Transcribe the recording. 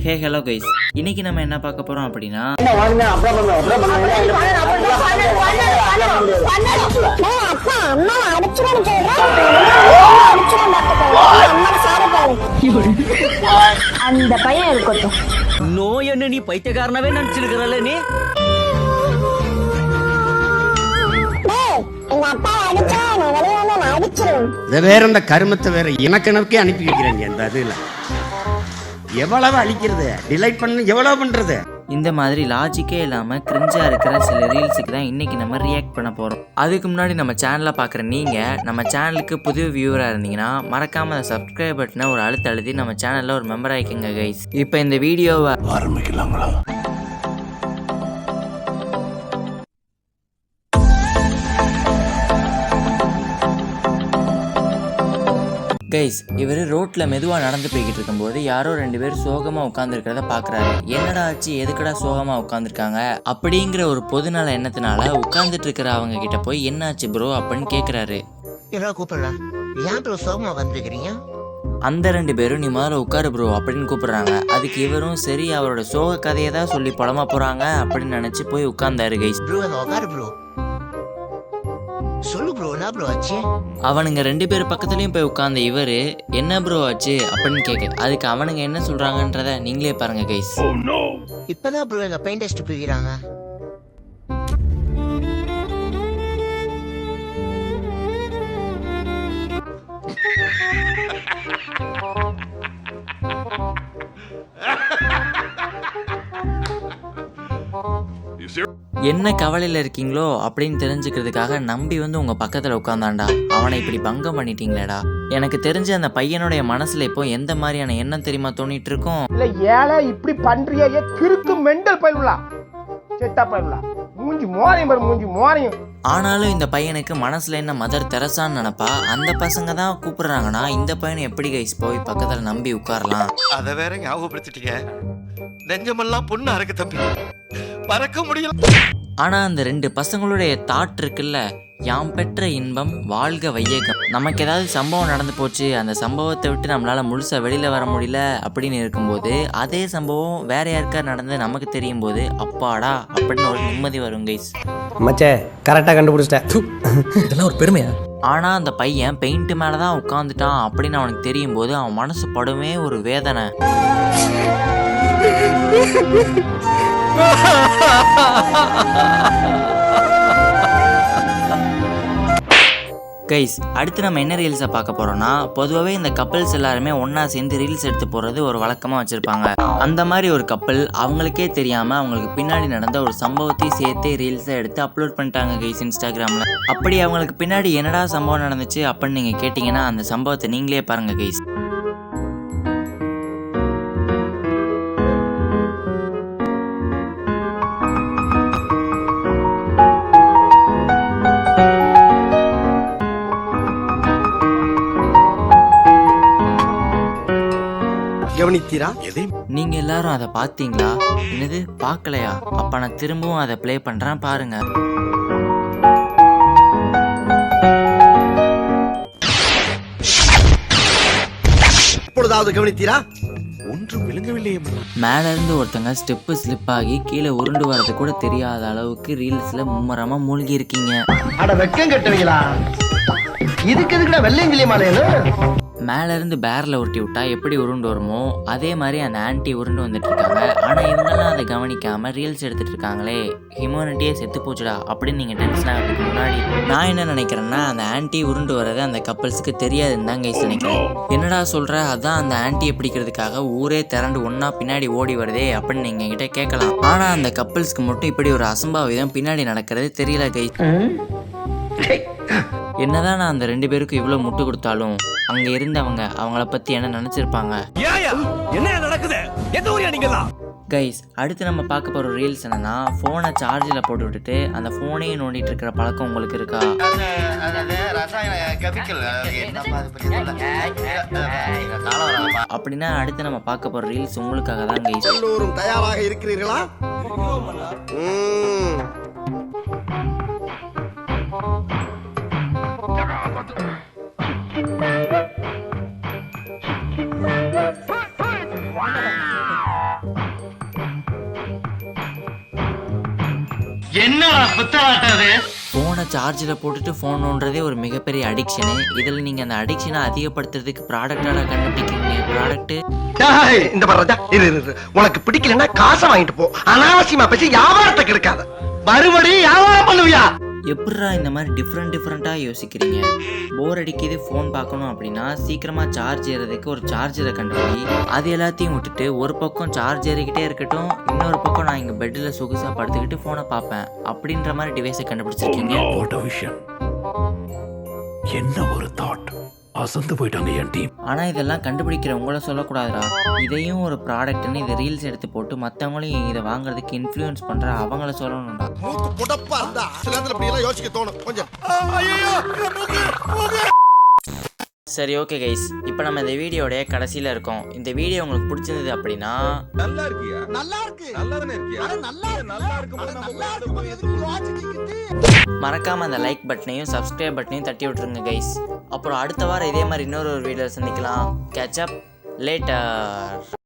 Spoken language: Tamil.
ஹே ஹலோ கைஸ், இன்னைக்கு நம்ம என்ன பார்க்க போறோம் அப்படின்னா அந்த பையன் இருக்கட்டும். நோய் என்ன நீ பைத்தியக்காரனவே நினைச்சிருக்கிறல்ல நீ. வேற இந்த கருமத்தை வேற எனக்கே அனுப்பி வைக்கிறேன். அந்த அதுல எவ்வளவு அழிக்கிறது, டிலைட் பண்ண எவ்வளவு பண்றது. இந்த மாதிரி லாஜிக்கே இல்லாமல் கிரிஞ்சா இருக்கிற சில ரீல்ஸுக்கு தான் இன்னைக்கு நம்ம ரியாக்ட் பண்ண போகிறோம். அதுக்கு முன்னாடி நம்ம சேனலை பார்க்குற நீங்கள் நம்ம சேனலுக்கு புது வியூவராக இருந்தீங்கன்னா மறக்காமல் அந்த சப்ஸ்கிரைப் பட்டனை ஒரு அழுத்தி நம்ம சேனலில் ஒரு மெம்பர் ஆகிக்கோங்க கைஸ். இப்போ இந்த வீடியோவை ஆரம்பிக்கலாங்களா? கைஸ், இவர் ரோட்டில் மெதுவாக நடந்து போய்கிட்டு இருக்கும்போது யாரோ 2 பேர் சோகமாக உட்காந்துருக்கிறத பார்க்குறாரு. என்னடா ஆச்சு, எதுக்கடா சோகமாக உட்காந்துருக்காங்க அப்படிங்கிற ஒரு பொதுநல எண்ணத்தினால உட்காந்துட்டு இருக்கிற அவங்க கிட்ட போய் என்னாச்சு ப்ரோ அப்படின்னு கேட்குறாரு. அந்த 2 பேரும் நீ முதல்ல உட்காரு ப்ரோ அப்படின்னு கூப்பிடுறாங்க. அதுக்கு இவரும் சரி அவரோட சோக கதையை தான் சொல்லி புலமா போகிறாங்க அப்படின்னு நினச்சி போய் உட்கார்ந்தாரு கைஸ். சொல்லு ப்ரோ, என்ன ப்ரோ ஆச்சு? அவனுங்க 2 பேர் பக்கத்துலயும் போய் உட்கார்ந்த இவரு என்ன ப்ரோ ஆச்சு அப்படின்னு கேட்க, அதுக்கு அவனுங்க என்ன சொல்றாங்கன்றத நீங்களே பாருங்க கைஸ். இப்பதான் ப்ரோ எங்க பெயிண்ட் டெஸ்ட் போயிறாங்க. என்ன கவலையில் இருக்கீங்களோ அப்படின்னு தெரிஞ்சுக்கிறதுக்காக நம்பி வந்து உங்கள் பக்கத்தில் உட்காந்தாண்டா. அவனை இப்படி பங்கம் பண்ணிட்டீங்களேடா. எனக்கு தெரிஞ்ச அந்த பையனுடைய மனசில் இப்போ எந்த மாதிரியான எண்ணம் தெரியுமா தோணிட்டு இருக்கும்? இல்லை ஏழை இப்படி பண்றியே கிறுக்கு மெண்டல் பயிலாம் செத்தா பயிலாம் மூஞ்சி மோரையும் பாரு, மூஞ்சி மோரையும். ஆனாலும் இந்த பையனுக்கு மனசில் என்ன மதர் தெரசான்னு நினப்பா. அந்த பசங்க தான் கூப்பிடுறாங்கன்னா இந்த பையனை எப்படி கைஸ் போய் பக்கத்தில் நம்பி உட்காரலாம்? அதை வேற ஞாபகப்படுத்திட்டீங்க. நெஞ்சமெல்லாம் பொண்ணு அறக்க தம்பி, பறக்க முடியல. ஆனா அந்த 2 பசங்களுடைய தாட் இருக்குல்ல, யாம் பெற்ற இன்பம் வாழ்க வையகம். நமக்கு ஏதாவது சம்பவம் நடந்து போச்சு, அந்த சம்பவத்தை விட்டு நம்மளால முழுசா வெளியில வர முடியல அப்படின்னு இருக்கும்போது அதே சம்பவம் வேற யாருக்கா நடந்து நமக்கு தெரியும் போது அப்பாடா அப்படின்னு ஒரு நிம்மதி வரும் கைஸ். மச்சே கரெக்டா கண்டுபிடிச்சிட்டேன். இதெல்லாம் ஒரு பெருமையா? ஆனா அந்த பையன் பெயிண்ட் மேலதான் உட்காந்துட்டான் அப்படின்னு அவனுக்கு தெரியும் போது அவன் மனசு படுமே ஒரு வேதனை. கைஸ், அடுத்து நம்ம என்ன ரீல்ஸை பார்க்க போறோம்னா, பொதுவாகவே இந்த கப்பல்ஸ் எல்லாருமே ஒன்னா சேர்ந்து ரீல்ஸ் எடுத்து போடுறது ஒரு வழக்கமாக வச்சிருப்பாங்க. அந்த மாதிரி ஒரு கப்பல் அவங்களுக்கே தெரியாம அவங்களுக்கு பின்னாடி நடந்த ஒரு சம்பவத்தையும் சேர்த்து ரீல்ஸை எடுத்து அப்லோட் பண்ணிட்டாங்க கைஸ் இன்ஸ்டாகிராம்ல. அப்படி அவங்களுக்கு பின்னாடி என்னடா சம்பவம் நடந்துச்சு அப்படின்னு நீங்க கேட்டீங்கன்னா அந்த சம்பவத்தை நீங்களே பாருங்க கைஸ். நீங்க எல்லாரும் அதை பார்த்தீங்களா? என்னது பார்க்கலையா? அப்ப நான் திரும்பவும் அதை ப்ளே பண்றேன் பாருங்க. இப்பொழுதாவது கவனித்தீரா? ஒன்றும் விளங்கவில்லையே. மேல இருந்து ஒருத்தங்க ஸ்டெப்பு ஸ்லிப் ஆகி கீழே உருண்டு வர்றது கூட தெரியாத அளவுக்கு ரீல்ஸ்ல மும்மரமா மூழ்கி இருக்கீங்க. அட வெக்கம் கட்டுவீங்களா? இதுக்கு எதுக்குடா வெள்ளையங்கிலி மாலையனு? மேல இருந்து பேரில் உருட்டி விட்டா எப்படி உருண்டு வருமோ அதே மாதிரி அந்த ஆன்டி உருண்டு வந்துட்டு இருக்காங்க. ஆனா இவங்கெல்லாம் அதை கவனிக்காம ரீல்ஸ் எடுத்துட்டு இருக்காங்களே, ஹியூமனிட்டியே செத்து போச்சுடா அப்படின்னு நீங்க டென்ஷன் ஆகிறதுக்கு முன்னாடி நான் என்ன நினைக்கிறேன்னா, அந்த ஆன்டி உருண்டு வர்றது அந்த கப்பல்ஸுக்கு தெரியாதுன்னு தான் கைஸ் நினைக்கிறேன். என்னடா சொல்ற, அதான் அந்த ஆன்டியை பிடிக்கிறதுக்காக ஊரே திரண்டு ஒன்னா பின்னாடி ஓடி வருதே அப்படின்னு நீங்க கிட்ட கேட்கலாம். ஆனா அந்த கப்பல்ஸ்க்கு மட்டும் இப்படி ஒரு அசம்பாவிதம் பின்னாடி நடக்கிறது தெரியல கைஸ். என்னதான் நான் அந்த 2 பேருக்கும் இவ்வளவு முட்டு கொடுத்தாலும் அங்க இருந்தவங்க அவங்கள பத்தி என்ன நினைச்சிருப்பாங்க? என்ன நடக்குது? எந்த ஊரியா நீங்கலாம்? கைஸ், அடுத்து நம்ம பார்க்க போற ரீல்ஸ் என்னன்னா, போனை சார்ஜில் போட்டு விட்டுட்டு அந்த போனையே நோண்டிட்டு இருக்கிற பழக்கம் உங்களுக்கு இருக்கா? அப்படின்னா அடுத்து நம்ம பார்க்க போற ரீல்ஸ் உங்களுக்காக தான் கைஸ். எல்லோரும் தயாராக இருக்கிறீர்களா? என்னடா புத்தாட்டது? ஃபோனை சார்ஜில் போட்டுட்டு ஃபோன் நோண்டுறதே ஒரு மிகப்பெரிய அடிக்ஷனு. இதில் நீங்கள் அந்த அடிக்ஷனை அதிகப்படுத்துறதுக்கு ப்ராடக்டாக கண்டுபிடிக்கிறீங்க. ப்ராடக்ட்டு இந்த பாரு உனக்கு பிடிக்கலன்னா காசை வாங்கிட்டு போ. அனாவசியமா பேசி வியாபாரத்தை கெடுக்காத. மறுபடியும் வியாபாரம் பண்ணுவியா? எப்படிரா இந்த மாதிரி டிஃப்ரெண்ட்டாக யோசிக்கிறீங்க? போர் அடிக்குது ஃபோன் பார்க்கணும் அப்படின்னா சீக்கிரமாக சார்ஜ் ஏறதுக்கு ஒரு சார்ஜரை கண்டுபிடி. அது எல்லாத்தையும் விட்டுட்டு ஒரு பக்கம் சார்ஜ் ஏறிக்கிட்டே இருக்கட்டும், இன்னொரு பக்கம் நான் இங்கே பெட்டில் சொகுசாக படுத்துக்கிட்டு ஃபோனை பார்ப்பேன் அப்படின்ற மாதிரி டிவைஸை கண்டுபிடிச்சிருக்கீங்க. என்ன ஒரு தாட், அசந்து போயிட்டாங்க என் டீம். ஆனால் இதெல்லாம் கண்டுபிடிக்கிற உங்களை சொல்லக்கூடாதுடா. இதையும் ஒரு ப்ராடக்ட்னு இதை ரீல்ஸ் எடுத்து போட்டு மற்றவங்களையும் இதை வாங்குறதுக்கு இன்ஃப்ளூயன்ஸ் பண்ணுற அவங்கள சொல்லணும்டா. சரி, ஓகே கைஸ், இப்போ நம்ம இந்த வீடியோடைய கடைசியில் இருக்கோம். இந்த வீடியோ உங்களுக்கு பிடிச்சிருந்தது அப்படின்னா மறக்காம அந்த லைக் பட்டனையும் சப்ஸ்கிரைப் பட்டனையும் தட்டி விட்டுருங்க கைஸ். அப்புறம் அடுத்த வாரம் இதே மாதிரி இன்னொரு வீடியோ சந்திக்கலாம். Catch up later.